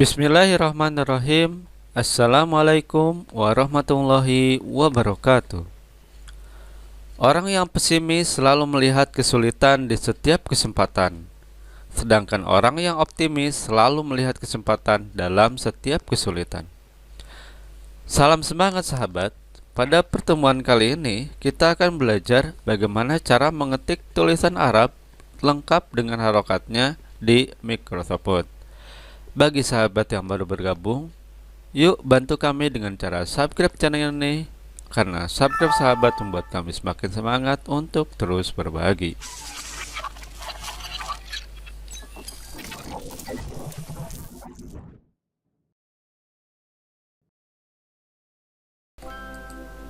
Bismillahirrahmanirrahim. Assalamualaikum warahmatullahi wabarakatuh. Orang yang pesimis selalu melihat kesulitan di setiap kesempatan, sedangkan orang yang optimis selalu melihat kesempatan dalam setiap kesulitan. Salam semangat sahabat. Pada pertemuan kali ini kita akan belajar bagaimana cara mengetik tulisan Arab lengkap dengan harokatnya di Microsoft Word. Bagi sahabat yang baru bergabung, yuk bantu kami dengan cara subscribe channel ini, karena subscribe sahabat membuat kami semakin semangat untuk terus berbagi.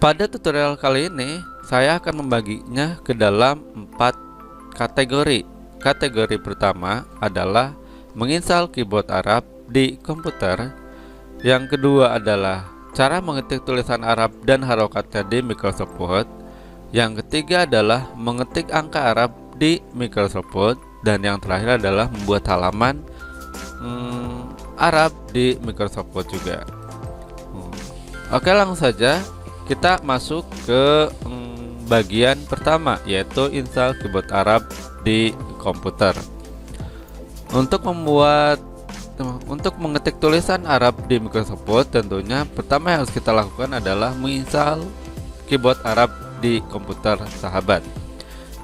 Pada tutorial kali ini, saya akan membaginya ke dalam 4 kategori. Kategori pertama adalah menginstal keyboard Arab di komputer. Yang kedua adalah cara mengetik tulisan Arab dan harokatnya di Microsoft Word. Yang ketiga adalah mengetik angka Arab di Microsoft Word. Dan yang terakhir adalah membuat halaman Arab di Microsoft Word juga. Oke, langsung saja kita masuk ke bagian pertama, yaitu install keyboard Arab di komputer. Untuk mengetik tulisan Arab di Microsoft Word, tentunya pertama yang harus kita lakukan adalah menginstal keyboard Arab di komputer sahabat.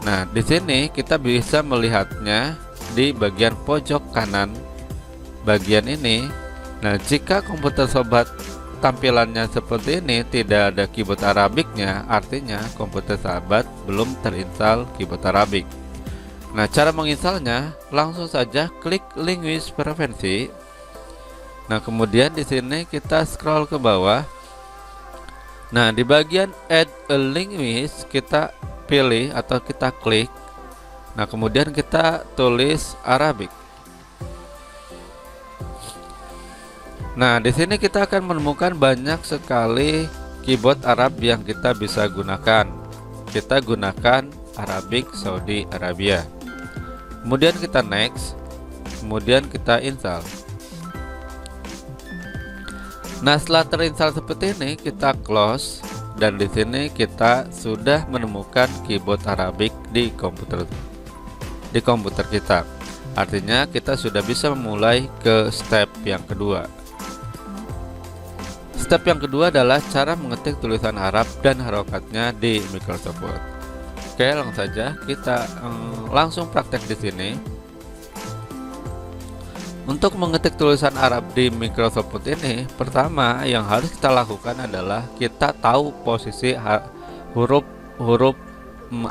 Nah, di sini kita bisa melihatnya di bagian pojok kanan bagian ini. Nah, jika komputer sobat tampilannya seperti ini, tidak ada keyboard Arabiknya, artinya komputer sahabat belum terinstall keyboard Arabik. Nah, cara menginstalnya langsung saja klik linguist preferensi. Nah, kemudian di sini kita scroll ke bawah. Nah, di bagian add a linguist kita pilih atau kita klik. Nah, kemudian kita tulis Arabic. Nah, di sini kita akan menemukan banyak sekali keyboard Arab yang kita bisa gunakan. Kita gunakan Arabic Saudi Arabia. Kemudian kita next, kemudian kita install. Nah, setelah terinstall seperti ini, kita close, dan di sini kita sudah menemukan keyboard Arabic di komputer kita. Artinya kita sudah bisa memulai ke step yang kedua. Step yang kedua adalah cara mengetik tulisan Arab dan harokatnya di Microsoft Word. Oke, langsung saja kita langsung praktek di sini. Untuk mengetik tulisan Arab di Microsoft Word ini, pertama yang harus kita lakukan adalah kita tahu posisi huruf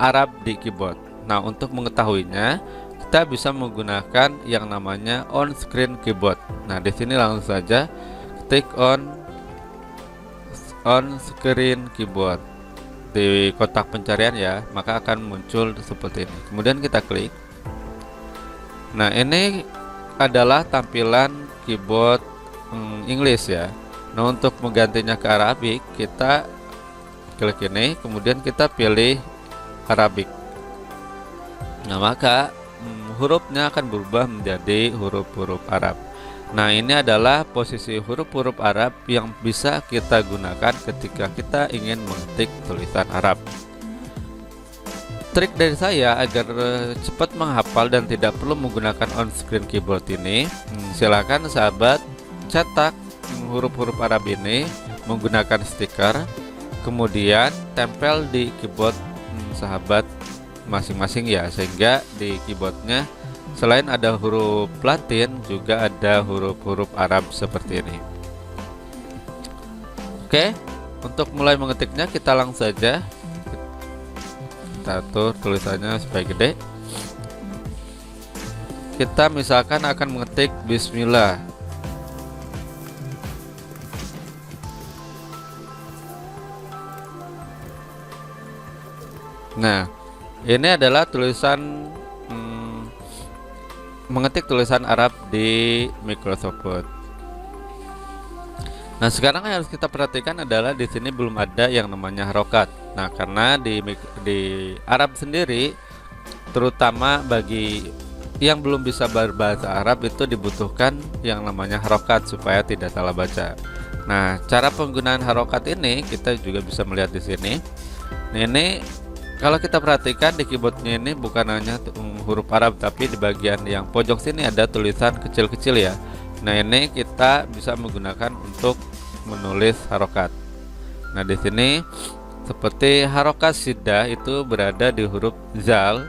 Arab di keyboard. Nah, untuk mengetahuinya, kita bisa menggunakan yang namanya on screen keyboard. Nah, di sini langsung saja ketik on screen keyboard di kotak pencarian ya, maka akan muncul seperti ini. Kemudian kita klik. Nah, ini adalah tampilan keyboard English ya. Nah, untuk menggantinya ke Arabic, kita klik ini, kemudian kita pilih Arabic. Nah, maka hurufnya akan berubah menjadi huruf-huruf Arab. Nah, ini adalah posisi huruf-huruf Arab yang bisa kita gunakan ketika kita ingin mengetik tulisan Arab. Trik dari saya agar cepat menghafal dan tidak perlu menggunakan on-screen keyboard ini, silakan sahabat cetak huruf-huruf Arab ini menggunakan stiker, kemudian tempel di keyboard sahabat masing-masing ya, sehingga di keyboardnya selain ada huruf Latin, juga ada huruf-huruf Arab seperti ini. Oke, untuk mulai mengetiknya kita langsung saja kita atur tulisannya supaya gede. Kita misalkan akan mengetik Bismillah. Nah, ini adalah tulisan mengetik tulisan Arab di Microsoft Word. Nah, sekarang yang harus kita perhatikan adalah di sini belum ada yang namanya harokat. Nah, karena di Arab sendiri, terutama bagi yang belum bisa berbahasa Arab itu dibutuhkan yang namanya harokat supaya tidak salah baca. Nah, cara penggunaan harokat ini kita juga bisa melihat di sini. Nah, ini kalau kita perhatikan di keyboardnya ini bukan hanya huruf Arab, tapi di bagian yang pojok sini ada tulisan kecil-kecil ya. Nah, ini kita bisa menggunakan untuk menulis harokat. Nah, di sini seperti harokat syiddah itu berada di huruf zal.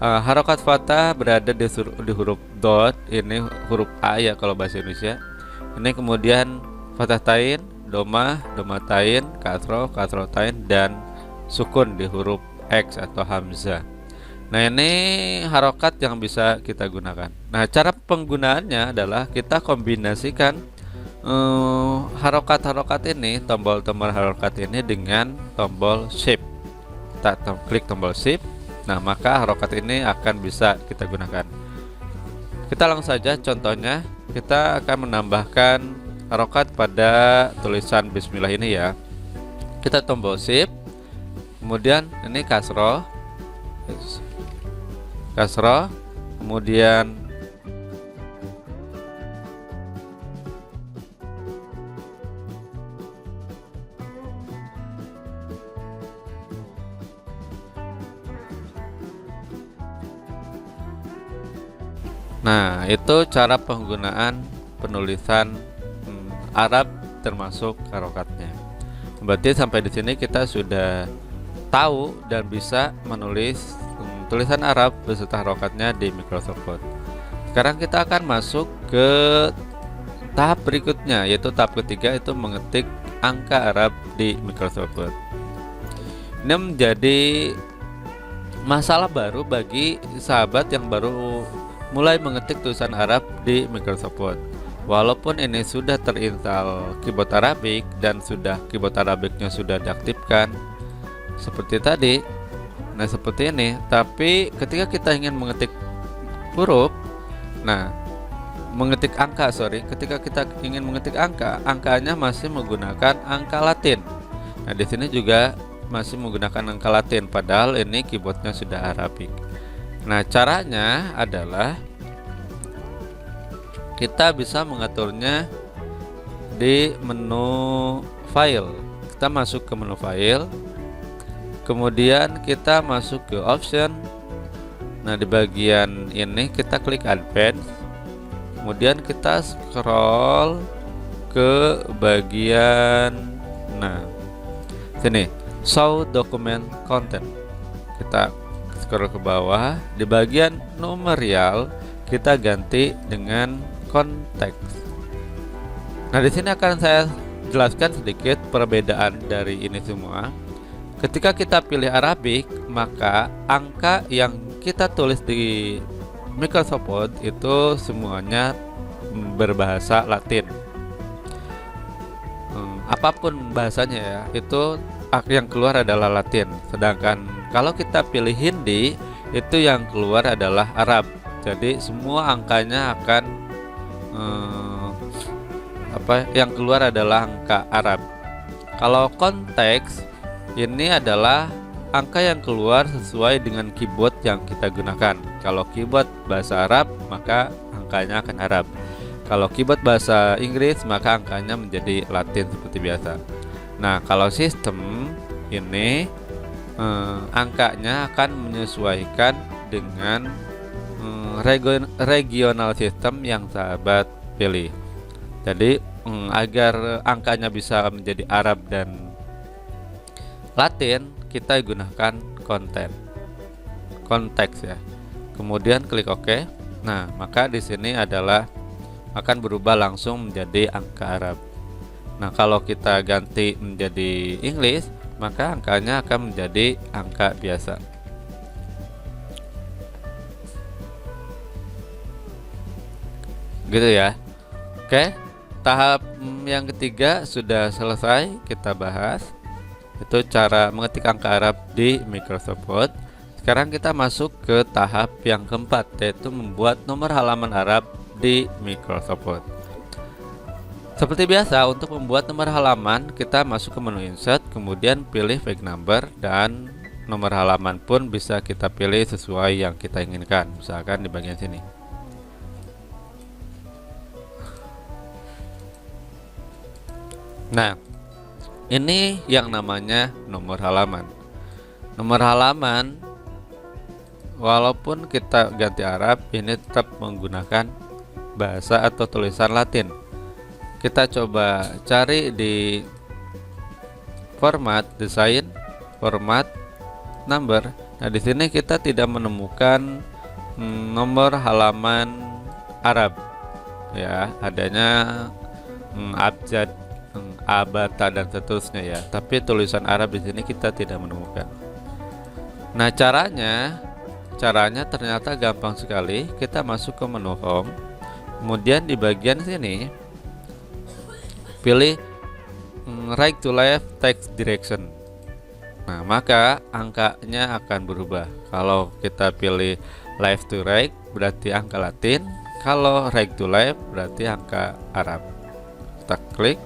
Harokat fathah berada di huruf dot, ini huruf A ya kalau bahasa Indonesia. Ini kemudian fathah tain, domah, domah tain, kasroh, kasroh tain, dan sukun di huruf X atau hamzah. Nah, ini harokat yang bisa kita gunakan. Nah, cara penggunaannya adalah kita kombinasikan harokat-harokat ini, tombol-tombol harokat ini dengan tombol shift. Kita klik tombol shift. Nah, maka harokat ini akan bisa kita gunakan. Kita langsung saja contohnya. Kita akan menambahkan harokat pada tulisan bismillah ini ya. Kita tombol shift, kemudian ini kasroh, kemudian nah, itu cara penggunaan penulisan Arab termasuk harokatnya. Berarti sampai di sini kita sudah tahu dan bisa menulis tulisan Arab beserta harokatnya di Microsoft Word. Sekarang kita akan masuk ke tahap berikutnya, yaitu tahap ketiga, itu mengetik angka Arab di Microsoft Word. Ini menjadi masalah baru bagi sahabat yang baru mulai mengetik tulisan Arab di Microsoft Word. Walaupun ini sudah terinstall keyboard Arabic dan keyboard Arabicnya sudah diaktifkan seperti tadi, nah seperti ini, tapi ketika kita ingin mengetik huruf, ketika kita ingin mengetik angka, angkanya masih menggunakan angka Latin. Nah, di sini juga masih menggunakan angka Latin, padahal ini keyboardnya sudah Arabic. Nah, caranya adalah kita bisa mengaturnya di menu file. Kita masuk ke menu file, kemudian kita masuk ke option. Nah, di bagian ini kita klik advance, kemudian kita scroll ke bagian sini, show document content. Kita scroll ke bawah, di bagian numeral kita ganti dengan konteks. Nah, di sini akan saya jelaskan sedikit perbedaan dari ini semua. Ketika kita pilih Arabic, maka angka yang kita tulis di Microsoft Word itu semuanya berbahasa Latin. Apapun bahasanya ya, itu yang keluar adalah Latin. Sedangkan kalau kita pilih Hindi, itu yang keluar adalah Arab. Jadi semua angkanya akan yang keluar adalah angka Arab. Kalau konteks, ini adalah angka yang keluar sesuai dengan keyboard yang kita gunakan. Kalau keyboard bahasa Arab, maka angkanya akan Arab. Kalau keyboard bahasa Inggris, maka angkanya menjadi Latin seperti biasa. Nah, kalau sistem ini angkanya akan menyesuaikan dengan regional system yang sahabat pilih. Jadi agar angkanya bisa menjadi Arab dan Latin, kita gunakan konteks ya. Kemudian klik OK. Nah, maka di sini adalah akan berubah langsung menjadi angka Arab. Nah, kalau kita ganti menjadi English, maka angkanya akan menjadi angka biasa. Gitu ya. Oke, tahap yang ketiga sudah selesai kita bahas. Itu cara mengetik angka Arab di Microsoft Word. Sekarang kita masuk ke tahap yang keempat, yaitu membuat nomor halaman Arab di Microsoft Word. Seperti biasa, untuk membuat nomor halaman, kita masuk ke menu Insert, kemudian pilih Page Number dan nomor halaman pun bisa kita pilih sesuai yang kita inginkan, misalkan di bagian sini. Nah, ini yang namanya nomor halaman. Nomor halaman, walaupun kita ganti Arab, ini tetap menggunakan bahasa atau tulisan Latin. Kita coba cari di format, desain, format, number. Nah, di sini kita tidak menemukan nomor halaman Arab. Ya, adanya abjad, abata dan seterusnya ya. Tapi tulisan Arab di sini kita tidak menemukan. Nah, caranya ternyata gampang sekali. Kita masuk ke menu home, kemudian di bagian sini pilih right to left text direction. Nah, maka angkanya akan berubah. Kalau kita pilih left to right berarti angka Latin, kalau right to left berarti angka Arab. Kita klik,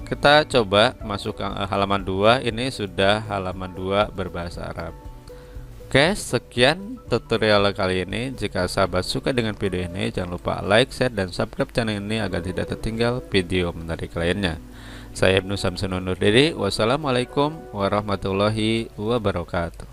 kita coba masuk ke halaman 2. Ini sudah halaman 2 berbahasa Arab. Oke, sekian tutorial kali ini. Jika sahabat suka dengan video ini, jangan lupa like, share, dan subscribe channel ini agar tidak tertinggal video menarik lainnya. Saya Ibnu Samsun undur diri. Wassalamualaikum warahmatullahi wabarakatuh.